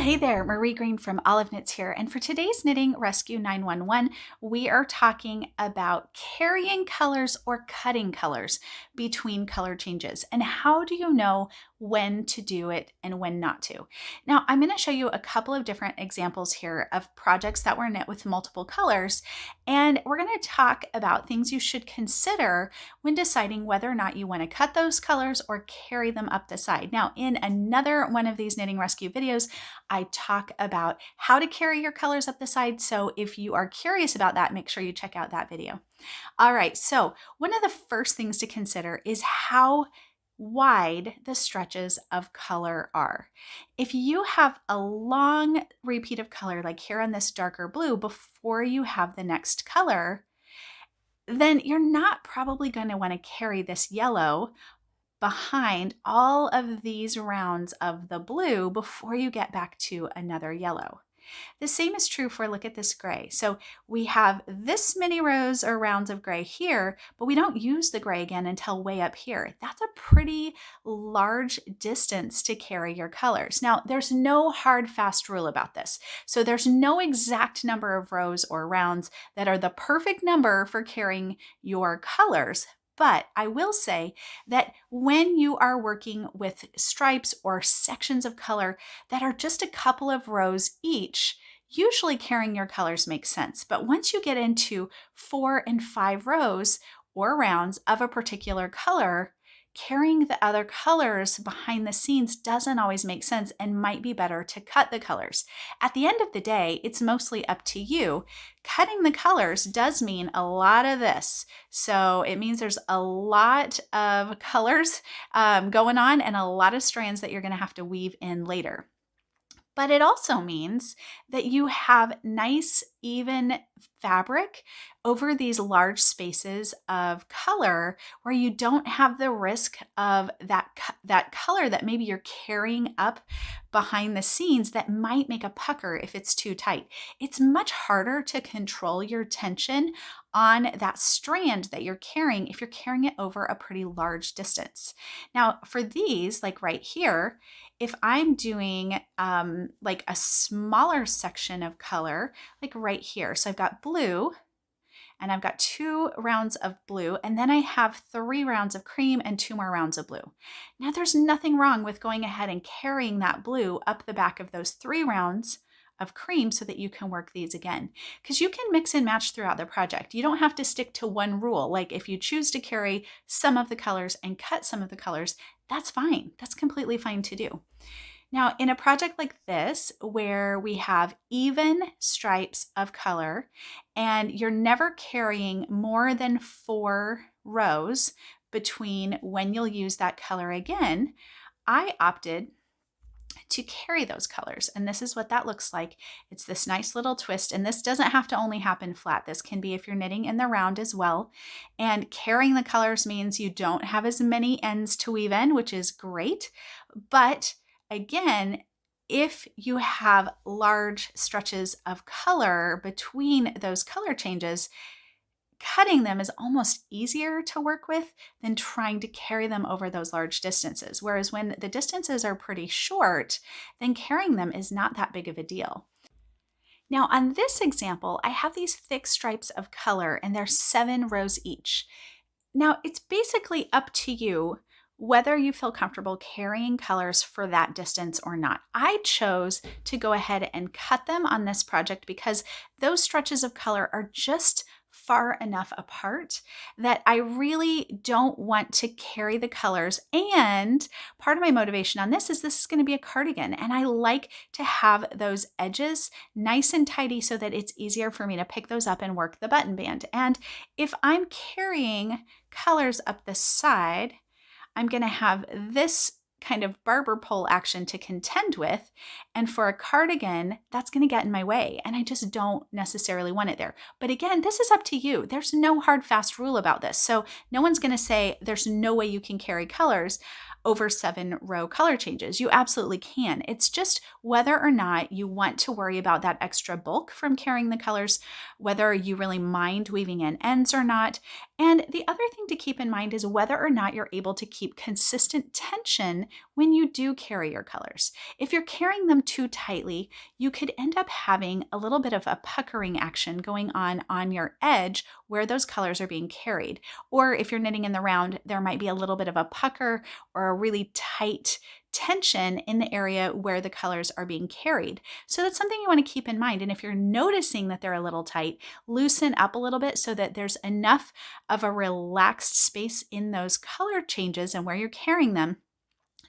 Hey there, Marie Greene from Olive Knits here, and for today's Knitting Rescue 911, we are talking about carrying colors or cutting colors between color changes, and how do you know when to do it and when not to. Now, I'm going to show you a couple of different examples here of projects that were knit with multiple colors, and we're going to talk about things you should consider when deciding whether or not you want to cut those colors or carry them up the side. Now, in another one of these Knitting Rescue videos, I talk about how to carry your colors up the side. So if you are curious about that, make sure you check out that video. All right, so one of the first things to consider is how wide the stretches of color are. If you have a long repeat of color, like here on this darker blue, before you have the next color, then you're not probably going to want to carry this yellow behind all of these rounds of the blue before you get back to another yellow. The same is true for, look at this gray. So we have this many rows or rounds of gray here, but we don't use the gray again until way up here. That's a pretty large distance to carry your colors. Now, there's no hard, fast rule about this. So there's no exact number of rows or rounds that are the perfect number for carrying your colors. But I will say that when you are working with stripes or sections of color that are just a couple of rows each, usually carrying your colors makes sense. But once you get into 4 and 5 rows or rounds of a particular color, carrying the other colors behind the scenes doesn't always make sense and might be better to cut the colors. At the end of the day, it's mostly up to you. Cutting the colors does mean a lot of this. So it means there's a lot of colors going on and a lot of strands that you're going to have to weave in later. But it also means that you have nice, even fabric over these large spaces of color where you don't have the risk of that color that maybe you're carrying up behind the scenes that might make a pucker if it's too tight. It's much harder to control your tension on that strand that you're carrying if you're carrying it over a pretty large distance. Now, for these, like right here, if I'm doing like a smaller section of color, like right here, so I've got blue, and I've got 2 rounds of blue, and then I have 3 rounds of cream and 2 more rounds of blue. Now, there's nothing wrong with going ahead and carrying that blue up the back of those 3 rounds of cream so that you can work these again, because you can mix and match throughout the project. You don't have to stick to one rule. Like if you choose to carry some of the colors and cut some of the colors, that's fine. That's completely fine to do. Now, in a project like this, where we have even stripes of color and you're never carrying more than 4 rows between when you'll use that color again, I opted to carry those colors. And this is what that looks like. It's this nice little twist. And this doesn't have to only happen flat. This can be if you're knitting in the round as well. And carrying the colors means you don't have as many ends to weave in, which is great. But again, if you have large stretches of color between those color changes, cutting them is almost easier to work with than trying to carry them over those large distances. Whereas when the distances are pretty short, then carrying them is not that big of a deal. Now on this example, I have these thick stripes of color and they're 7 rows each. Now it's basically up to you whether you feel comfortable carrying colors for that distance or not. I chose to go ahead and cut them on this project because those stretches of color are just far enough apart that I really don't want to carry the colors. And part of my motivation on this is going to be a cardigan, and I like to have those edges nice and tidy so that it's easier for me to pick those up and work the button band. And if I'm carrying colors up the side, I'm going to have this kind of barber pole action to contend with. And for a cardigan, that's going to get in my way. And I just don't necessarily want it there. But again, this is up to you. There's no hard, fast rule about this. So no one's going to say there's no way you can carry colors. over 7-row color changes. You absolutely can. It's just whether or not you want to worry about that extra bulk from carrying the colors, whether you really mind weaving in ends or not. And the other thing to keep in mind is whether or not you're able to keep consistent tension when you do carry your colors. If you're carrying them too tightly, you could end up having a little bit of a puckering action going on your edge where those colors are being carried. Or if you're knitting in the round, there might be a little bit of a pucker or a really tight tension in the area where the colors are being carried. So that's something you want to keep in mind. And if you're noticing that they're a little tight, loosen up a little bit so that there's enough of a relaxed space in those color changes and where you're carrying them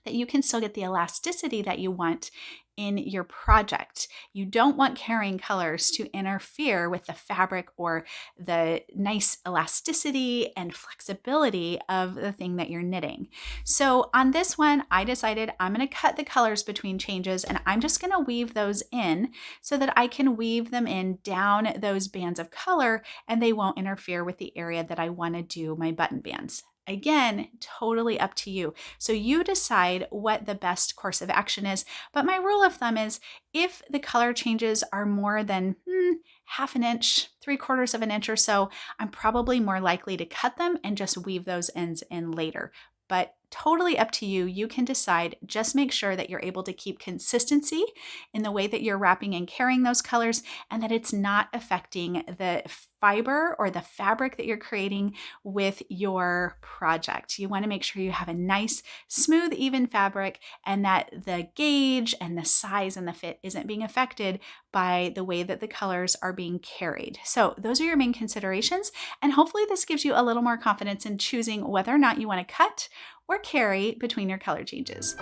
that you can still get the elasticity that you want in your project. You don't want carrying colors to interfere with the fabric or the nice elasticity and flexibility of the thing that you're knitting. So on this one, I decided I'm going to cut the colors between changes and I'm just going to weave those in so that I can weave them in down those bands of color and they won't interfere with the area that I want to do my button bands. Again, totally up to you. So you decide what the best course of action is. But my rule of thumb is if the color changes are more than half an inch, 3/4 of an inch or so, I'm probably more likely to cut them and just weave those ends in later. But totally up to you. You can decide. Just make sure that you're able to keep consistency in the way that you're wrapping and carrying those colors and that it's not affecting the fiber or the fabric that you're creating with your project. You want to make sure you have a nice, smooth, even fabric and that the gauge and the size and the fit isn't being affected by the way that the colors are being carried. So those are your main considerations. And hopefully this gives you a little more confidence in choosing whether or not you want to cut or carry between your color changes.